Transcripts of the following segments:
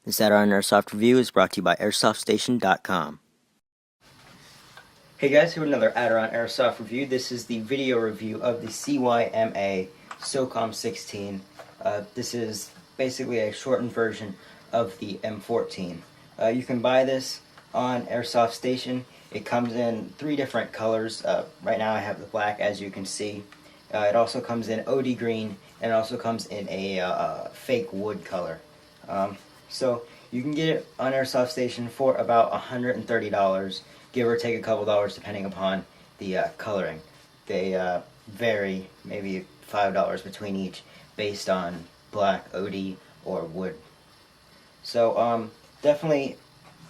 This Aderonn Airsoft review is brought to you by AirsoftStation.com. Hey guys, here with another Aderonn Airsoft review. This is the video review of the CYMA Socom 16. This is basically a shortened version of the M14. You can buy this on Airsoft Station. It comes in 3 different colors. Right now I have the black, as you can see. It also comes in OD green, and it also comes in a fake wood color. So you can get it on Airsoft Station for about $130, give or take a couple dollars depending upon the coloring. They vary maybe $5 between each based on black, OD, or wood. So definitely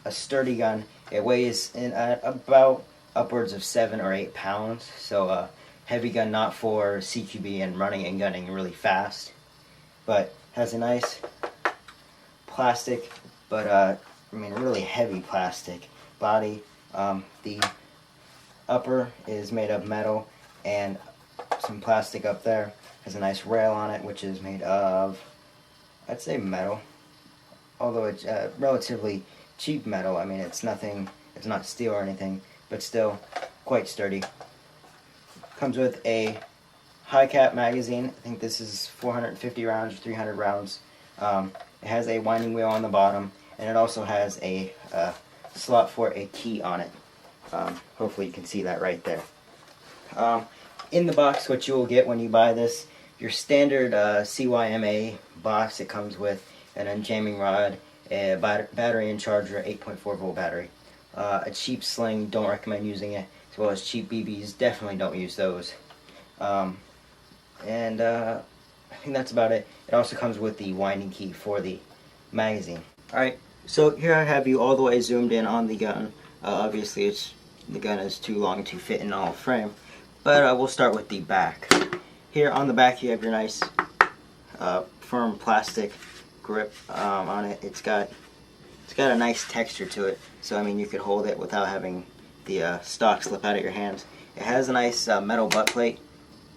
a sturdy gun. It weighs in at about upwards of 7 or 8 pounds. So heavy gun, not for CQB and running and gunning really fast, but has a nice plastic, but I mean really heavy plastic body. The upper is made of metal and some plastic up there. Has a nice rail on it, which is made of, I'd say, metal, although it's relatively cheap metal. I mean, it's nothing, it's not steel or anything, but still quite sturdy. Comes with a high cap magazine. I think this is 450 rounds or 300 rounds. It has a winding wheel on the bottom, and it also has a slot for a key on it. Hopefully you can see that right there. In the box, what you will get when you buy this, your standard CYMA box. It comes with an unjamming rod, a battery and charger, 8.4 volt battery, a cheap sling. Don't recommend using it. As well as cheap BBs. Definitely don't use those. I think that's about it. It also comes with the winding key for the magazine. Alright, so here I have you all the way zoomed in on the gun. Obviously the gun is too long to fit in all frame, but we'll start with the back. Here on the back you have your nice firm plastic grip on it. It's got a nice texture to it, so I mean you could hold it without having the stock slip out of your hands. It has a nice metal butt plate,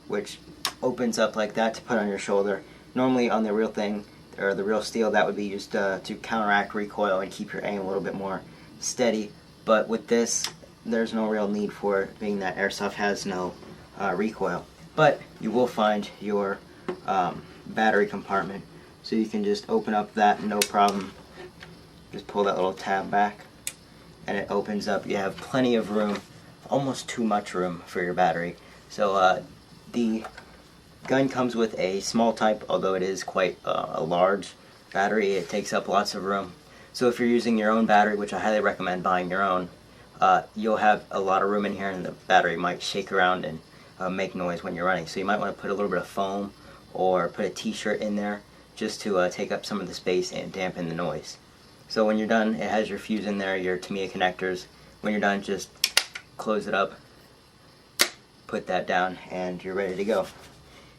which opens up like that to put on your shoulder. Normally on the real thing, or the real steel, that would be used to counteract recoil and keep your aim a little bit more steady. But with this, there's no real need for it, being that Airsoft has no recoil. But you will find your battery compartment, so you can just open up that, no problem. Just pull that little tab back, and it opens up. You have plenty of room, almost too much room for your battery. So the gun comes with a small type, although it is quite a large battery. It takes up lots of room. So if you're using your own battery, which I highly recommend buying your own, you'll have a lot of room in here, and the battery might shake around and make noise when you're running. So you might want to put a little bit of foam or put a t-shirt in there just to take up some of the space and dampen the noise. So when you're done, it has your fuse in there, your Tamiya connectors. When you're done, just close it up, put that down, and you're ready to go.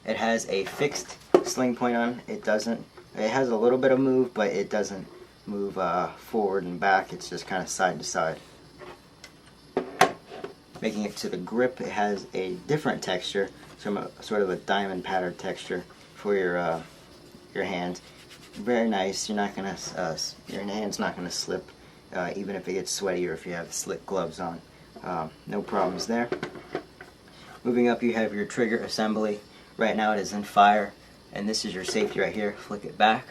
It has a fixed sling point on. It has a little bit of move, but it doesn't move forward and back. It's just kind of side to side. Making it to the grip, it has a different texture, sort of a diamond pattern texture for your hand. Very nice. You're not gonna your hand's not gonna slip, even if it gets sweaty or if you have slick gloves on. No problems there. Moving up, you have your trigger assembly. Right now it is in fire, and this is your safety right here. Flick it back.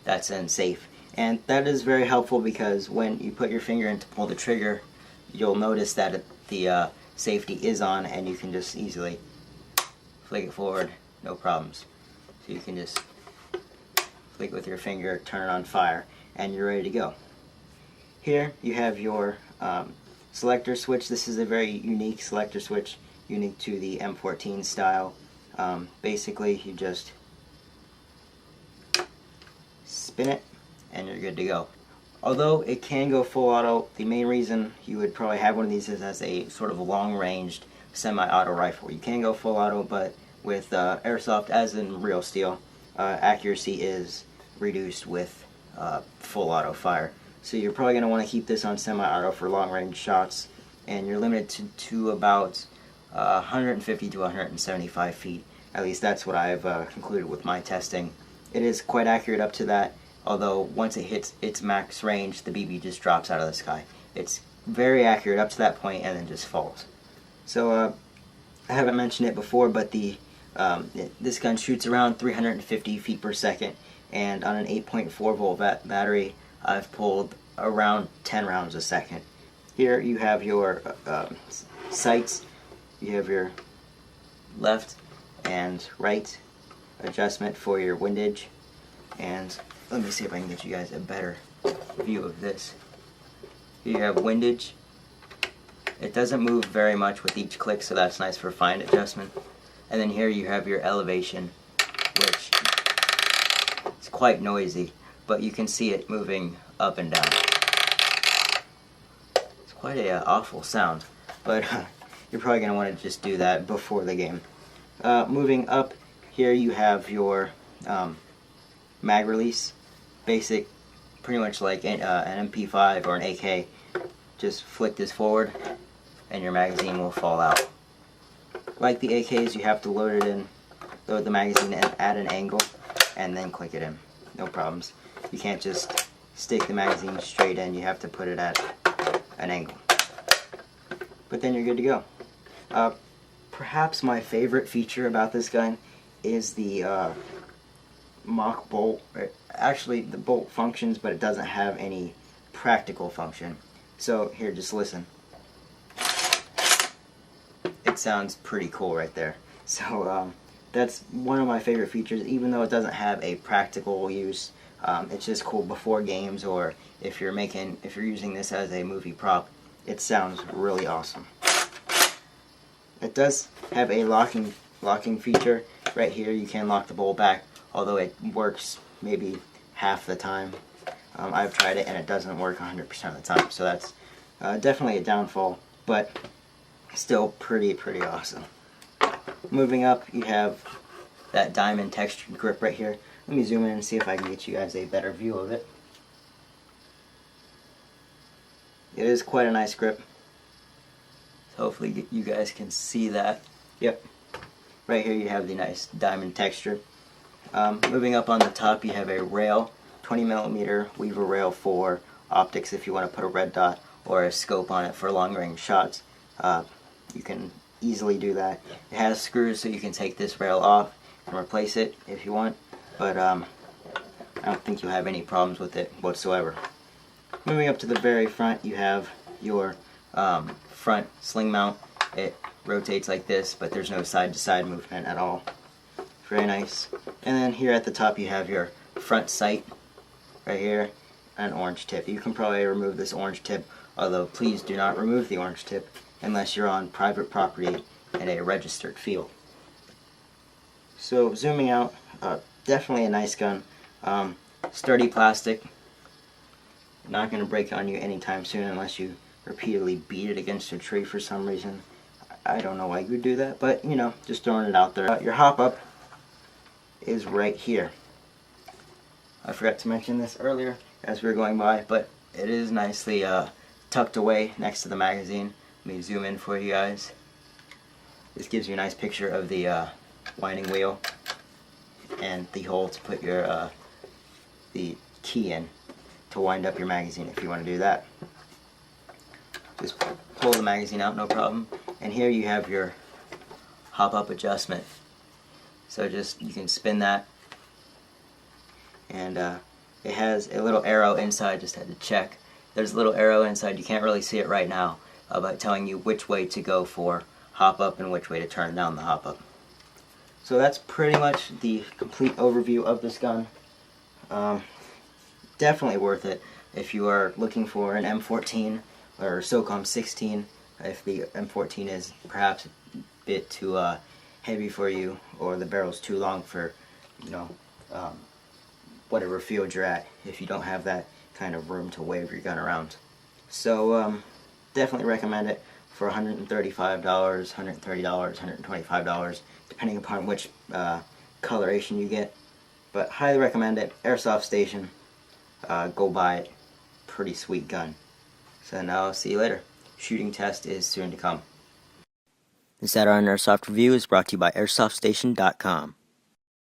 That's in safe. And that is very helpful because when you put your finger in to pull the trigger, you'll notice that the safety is on, and you can just easily flick it forward, no problems. So you can just flick with your finger, turn it on fire, and you're ready to go. Here you have your selector switch. This is a very unique selector switch, unique to the M14 style. Basically you just spin it and you're good to go. Although it can go full auto, the main reason you would probably have one of these is as a sort of long-ranged semi-auto rifle. You can go full auto, but with Airsoft, as in real steel, accuracy is reduced with full auto fire. So you're probably going to want to keep this on semi-auto for long-range shots, and you're limited to about 150 to 175 feet. At least that's what I've concluded with my testing. It is quite accurate up to that, although once it hits its max range, the BB just drops out of the sky. It's very accurate up to that point and then just falls. So I haven't mentioned it before, but this gun shoots around 350 feet per second, and on an 8.4 volt battery, I've pulled around 10 rounds a second. Here you have your sights. You have your left and right adjustment for your windage, and let me see if I can get you guys a better view of this. Here you have windage. It doesn't move very much with each click, so that's nice for fine adjustment. And then here you have your elevation, which is quite noisy, but you can see it moving up and down. It's quite a awful sound, but you're probably going to want to just do that before the game. Moving up, here you have your mag release. Basic, pretty much like an MP5 or an AK. Just flick this forward and your magazine will fall out. Like the AKs, you have to load the magazine at an angle and then click it in. No problems. You can't just stick the magazine straight in, you have to put it at an angle. But then you're good to go. Perhaps my favorite feature about this gun is the mock bolt. Actually, the bolt functions, but it doesn't have any practical function. So here, just listen. It sounds pretty cool right there. So that's one of my favorite features, even though it doesn't have a practical use. It's just cool before games, or if you're using this as a movie prop. It sounds really awesome. It does have a locking feature right here. You can lock the bolt back, although it works maybe half the time. I've tried it and it doesn't work 100% of the time, so that's definitely a downfall, but still pretty awesome. Moving up, you have that diamond textured grip right here. Let me zoom in and see if I can get you guys a better view of it. It is quite a nice grip. So hopefully you guys can see that. Yep. Right here you have the nice diamond texture. Moving up on the top, you have a rail, 20mm Weaver rail for optics if you want to put a red dot or a scope on it for long range shots. You can easily do that. It has screws, so you can take this rail off and replace it if you want, but I don't think you'll have any problems with it whatsoever. Moving up to the very front, you have your front sling mount. It rotates like this, but there's no side to side movement at all. Very nice. And then here at the top you have your front sight right here, an orange tip. You can probably remove this orange tip, although please do not remove the orange tip unless you're on private property in a registered field. So zooming out, definitely a nice gun. Sturdy plastic, not going to break on you anytime soon unless you repeatedly beat it against a tree for some reason. I don't know why you would do that, but you know, just throwing it out there. Your hop up is right here. I forgot to mention this earlier as we were going by, but it is nicely tucked away next to the magazine. Let me zoom in for you guys. This gives you a nice picture of the winding wheel and the hole to put your the key in to wind up your magazine if you want to do that. Just pull the magazine out, no problem. And here you have your hop up adjustment. So just, you can spin that, and it has a little arrow inside. Just had to check. There's a little arrow inside. You can't really see it right now, but telling you which way to go for hop up and which way to turn down the hop up. So that's pretty much the complete overview of this gun. Definitely worth it if you are looking for an M14 or Socom 16. If the M14 is perhaps a bit too heavy for you, or the barrel's too long for, you know, whatever field you're at, if you don't have that kind of room to wave your gun around. So definitely recommend it for $135, $130, $125, depending upon which coloration you get. But highly recommend it. Airsoft Station, go buy it. Pretty sweet gun. So now I'll see you later. Shooting test is soon to come. This Aderonn Airsoft review is brought to you by airsoftstation.com.